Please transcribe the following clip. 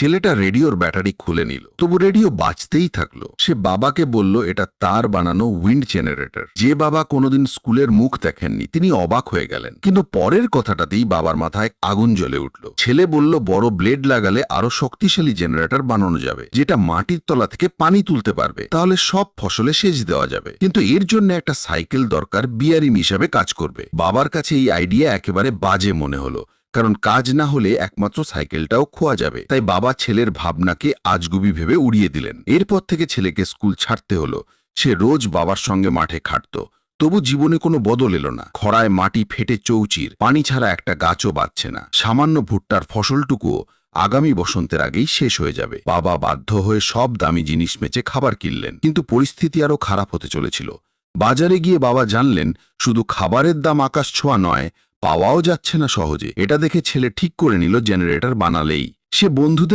ছেলেটা রেডিওর ব্যাটারি খুলে নিল, তবু রেডিও বাজতেই থাকলো। সে বাবাকে বলল এটা তার বানানো উইন্ড জেনারেটর। যে বাবা কোনোদিন স্কুলের মুখ দেখেননি তিনি অবাক হয়ে গেলেন। কিন্তু পরের কথাটাতেই বাবার মাথায় আগুন জ্বলে উঠল। ছেলে বলল বড় ব্লেড লাগালে আরো শক্তিশালী জেনারেটর বানানো যাবে, যেটা মাটির তলা থেকে পানি তুলতে পারবে, তাহলে সব ফসলে সেচ দেওয়া যাবে। কিন্তু এর জন্য একটা সাইকেল দরকার, বিয়ারিং হিসাবে কাজ করবে। বাবার কাছে এই আইডিয়া একেবারে বাজে মনে হলো, কারণ কাজ না হলে একমাত্র সাইকেলটাও খোয়া যাবে। তাই বাবা ছেলের ভাবনাকে আজগুবি ভেবে উড়িয়ে দিলেন। এরপর থেকে ছেলেকে স্কুল ছাড়তে হলো। সে রোজ বাবার সঙ্গে মাঠে খাটত, তবু জীবনে কোনো বদল এলো না। খরায় মাটি ফেটে চৌচির, পানি ছাড়া একটা গাছও বাঁচছে না। সামান্য ভুট্টার ফসলটুকুও আগামী বসন্তের আগেই শেষ হয়ে যাবে। বাবা বাধ্য হয়ে সব দামি জিনিস বেচে খাবার কিনলেন, কিন্তু পরিস্থিতি আরো খারাপ হতে চলেছিল। বাজারে গিয়ে বাবা জানলেন শুধু খাবারের দাম আকাশ ছোঁয়া নয়, পাওয়াও যাচ্ছে না সহজে। এটা দেখে ছেলে ঠিক করে নিল জেনারেটর বানালেই সে বন্ধুদের